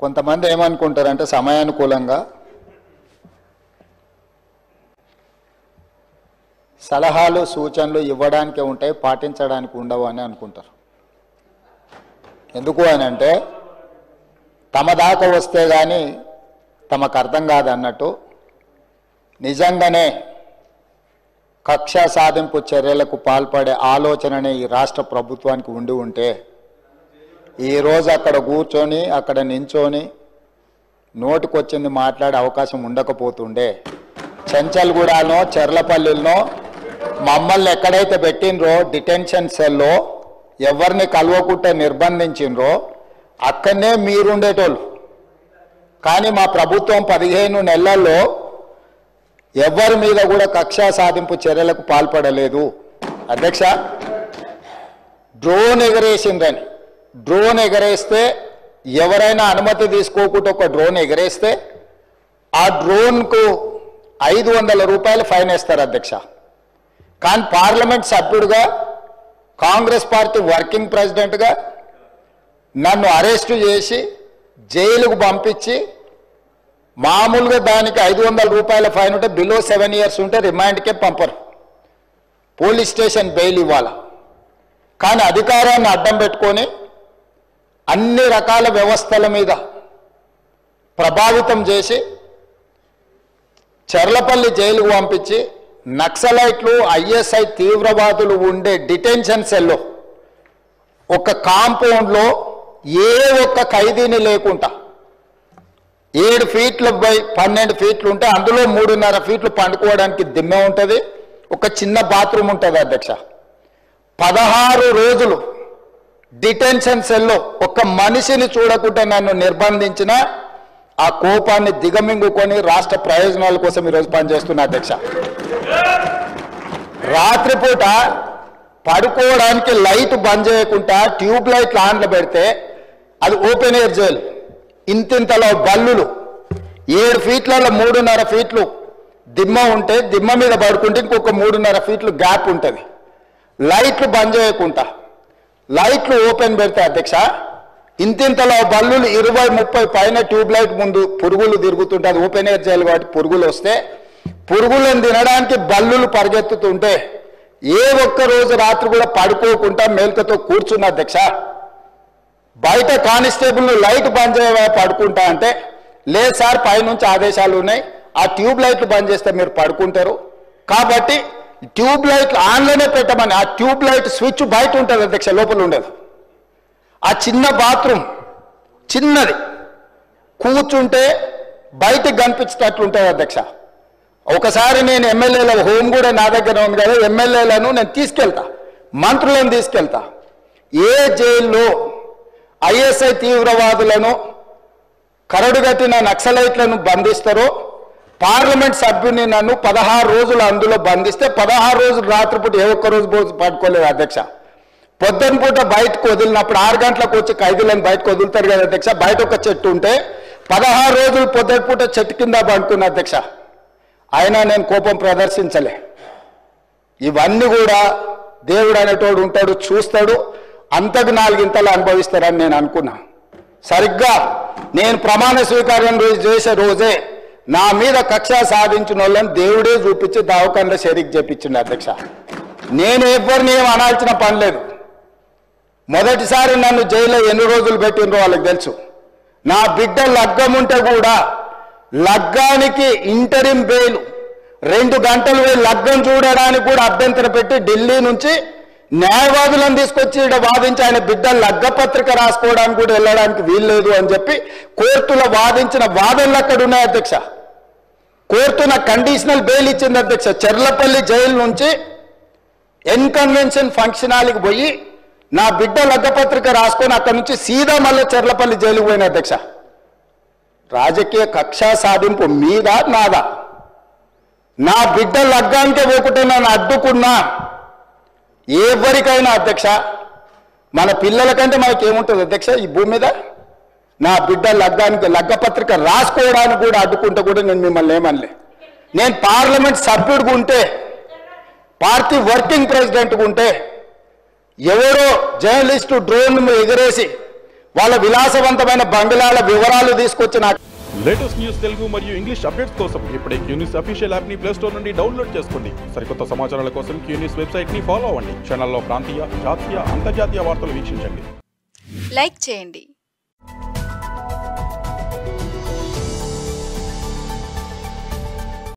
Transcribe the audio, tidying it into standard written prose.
కొంతమంది ఏమనుకుంటారంటే సమయానుకూలంగా సలహాలు సూచనలు ఇవ్వడానికి ఉంటాయి, పాటించడానికి ఉండవు అని అనుకుంటారు. ఎందుకు అని అంటే తమ దాకా వస్తే కానీ తమకు అర్థం కాదన్నట్టు నిజంగానే కక్ష సాధింపు చర్యలకు పాల్పడే ఆలోచననే ఈ రాష్ట్ర ప్రభుత్వానికి ఉండి ఉంటే ఈరోజు అక్కడ కూర్చొని అక్కడ నించొని నోటికొచ్చింది మాట్లాడే అవకాశం ఉండకపోతుండే. చెంచల్గూడనో చెర్లపల్లిలో మమ్మల్ని ఎక్కడైతే పెట్టినరో డిటెన్షన్ సెల్లో ఎవరిని కలవకుండా నిర్బంధించినరో అక్కడనే మీరుండేటోళ్ళు. కానీ మా ప్రభుత్వం 15 నెలల్లో ఎవరి మీద కూడా కక్షా సాధింపు చర్యలకు పాల్పడలేదు. అధ్యక్ష, డ్రోన్ ఎగరేసిందని, డ్రోన్ ఎగరేస్తే ఎవరైనా అనుమతి తీసుకోకుండా ఒక డ్రోన్ ఎగరేస్తే ఆ డ్రోన్కు 500 రూపాయలు ఫైన్ వేస్తారు అధ్యక్ష. కానీ పార్లమెంట్ సభ్యుడిగా కాంగ్రెస్ పార్టీ వర్కింగ్ ప్రెసిడెంట్గా నన్ను అరెస్టు చేసి జైలుకు పంపించి మామూలుగా దానికి 500 రూపాయల ఫైన్ ఉంటే బిలో 7 years ఉంటే రిమాండ్కే పంపరు, పోలీస్ స్టేషన్ బెయిల్ ఇవ్వాలి. కానీ అధికారాన్ని అడ్డం పెట్టుకొని అన్ని రకాల వ్యవస్థల మీద ప్రభావితం చేసి చెర్లపల్లి జైలుకు పంపించి నక్సలైట్లు ఐఎస్ఐ తీవ్రవాదులు ఉండే డిటెన్షన్ సెల్లో ఒక కాంపౌండ్లో ఏ ఒక్క ఖైదీని లేకుండా 7 ఫీట్ల బై 12 ఫీట్లు ఉంటే అందులో 3.5 ఫీట్లు పండుకోవడానికి దిమ్మె ఉంటుంది, ఒక చిన్న బాత్రూమ్ ఉంటుంది అధ్యక్ష. 16 రోజులు డిటెన్షన్ సెల్లో ఒక్క మనిషిని చూడకుండా నన్ను నిర్బంధించిన ఆ కోపాన్ని దిగమింగుకొని రాష్ట్ర ప్రయోజనాల కోసం ఈరోజు పనిచేస్తున్నా అధ్యక్ష. రాత్రిపూట పడుకోవడానికి లైట్ బంద్ చేయకుండా ట్యూబ్ లైట్లు ఆన్లో పెడితే అది ఓపెన్ ఎయిర్ జైలు. ఇంతింతలో బల్లులు 7 ఫీట్లలో 3.5 ఫీట్లు దిమ్మ ఉంటే దిమ్మ మీద పడుకుంటే ఇంకొక 3.5 ఫీట్లు గ్యాప్ ఉంటుంది. లైట్లు బంద్ చేయకుండా లైట్లు ఓపెన్ పెడితే అధ్యక్ష ఇంతింతలో బల్లులు 20-30 పైన ట్యూబ్ లైట్ ముందు పురుగులు తిరుగుతుంటే అది ఓపెన్ ఎయిర్ జైలు కాబట్టి పురుగులు వస్తే పురుగులను తినడానికి బల్లులు పరిగెత్తుతుంటే ఏ ఒక్క రోజు రాత్రి కూడా పడుకోకుండా మేల్కతో కూర్చున్న అధ్యక్ష. బయట కానిస్టేబుల్ లైట్ బంద్ చేయవా పడుకుంటా అంటే లేదు సార్ పైనుంచి ఆదేశాలు ఉన్నాయి, ఆ ట్యూబ్ లైట్లు బంద్ చేస్తే మీరు పడుకుంటారు కాబట్టి ట్యూబ్ లైట్లు ఆన్లోనే పెట్టమని. ఆ ట్యూబ్ లైట్ స్విచ్ బయట ఉంటుంది అధ్యక్ష, లోపల ఉండదు. ఆ చిన్న బాత్రూమ్ చిన్నది, కూర్చుంటే బయటకు కనిపించేటట్లు ఉంటుంది అధ్యక్ష. ఒకసారి నేను ఎమ్మెల్యేల హోమ్ కూడా నా దగ్గర ఉంది కదా, ఎమ్మెల్యేలను నేను తీసుకెళ్తా, మంత్రులను తీసుకెళ్తా. ఏ జైల్లో ఐఎస్ఐ తీవ్రవాదులను కరడుగట్టిన నక్సలైట్లను బంధిస్తారో పార్లమెంట్ సభ్యుని నన్ను 16 రోజులు అందులో బంధిస్తే 16 రోజులు రాత్రిపూట ఏ ఒక్క రోజు పట్టుకోలేదు అధ్యక్ష. పొద్దున పూట బయటకు వదిలినప్పుడు 6 గంటలకు వచ్చి ఖైదీలను బయటకు వదులుతారు కదా అధ్యక్ష. బయట ఒక చెట్టు ఉంటే 16 రోజులు పొద్దున పూట చెట్టు కింద పడుకున్న అధ్యక్ష. అయినా నేను కోపం ప్రదర్శించలే. ఇవన్నీ కూడా దేవుడు అనేటోడు ఉంటాడు, చూస్తాడు, అంతకు 4 ఇంతలు అనుభవిస్తారని నేను అనుకున్నా. సరిగ్గా నేను ప్రమాణ స్వీకారం చేసే రోజే నా మీద కక్ష సాధించిన వాళ్ళని దేవుడే చూపించి దావకంలో షరీక్ చేపించింది అధ్యక్ష. నేను ఎవరిని ఏం అనాల్సిన పని లేదు. మొదటిసారి నన్ను జైల్లో ఎన్ని రోజులు పెట్టినరో వాళ్ళకి తెలుసు. నా బిడ్డ లగ్గం ఉంటే కూడా లగ్గానికి ఇంటరిం బెయిల్ 2 గంటలు లగ్గం చూడడానికి కూడా అభ్యంతరం పెట్టి ఢిల్లీ నుంచి న్యాయవాదులను తీసుకొచ్చి ఇక్కడ వాదించి ఆయన బిడ్డ లగ్గపత్రిక రాసుకోవడానికి కూడా వెళ్ళడానికి వీల్లేదు అని చెప్పి కోర్టులో వాదించిన వాదనలు అక్కడ ఉన్నాయి అధ్యక్ష. కోర్టు నాకు కండిషనల్ బెయిల్ ఇచ్చింది అధ్యక్ష. చెర్లపల్లి జైలు నుంచి ఎన్కన్వెన్షన్ ఫంక్షన్ హాల్కి పోయి నా బిడ్డ లగ్గపత్రిక రాసుకొని అక్కడి నుంచి సీదా మళ్ళీ చెర్లపల్లి జైలుకు పోయిన అధ్యక్ష. రాజకీయ కక్షా సాధింపు మీద నాదా? నా బిడ్డ లగ్గానికే పోకుంటే నన్ను అడ్డుకున్నా ఎవరికైనా అధ్యక్ష, మన పిల్లల కంటే మనకేముంటుంది అధ్యక్ష ఈ భూమి మీద? నా బిడ్డ లగ్గానికి లగ్గపత్రిక రాసుకోవడానికి కూడా అడ్డుకుంటే కూడా నేను మిమ్మల్ని ఏమనలే. నేను పార్లమెంట్ సభ్యుడిగా ఉంటే, పార్టీ వర్కింగ్ ప్రెసిడెంట్గా ఉంటే ఎవరో జర్నలిస్టు డ్రోన్ ఎగరేసి వాళ్ళ విలాసవంతమైన బంగ్లాల వివరాలు తీసుకొచ్చి నాకు లేటెస్ట్ న్యూస్ తెలుగు మరియు ఇంగ్లీష్ అప్డేట్స్ కోసం ఇప్పుడే క్యూన్యూస్ అఫీషియల్ యాప్ ని ప్లే స్టోర్ నుండి డౌన్లోడ్ చేసుకోండి. సరికొత్త సమాచారాల కోసం క్యూన్యూస్ వెబ్సైట్ ని ఫాలో అవ్వండి. ఛానల్లో ప్రాంతీయ, జాతీయ, అంతర్జాతీయ వార్తలు వీక్షించండి. లైక్ చేయండి.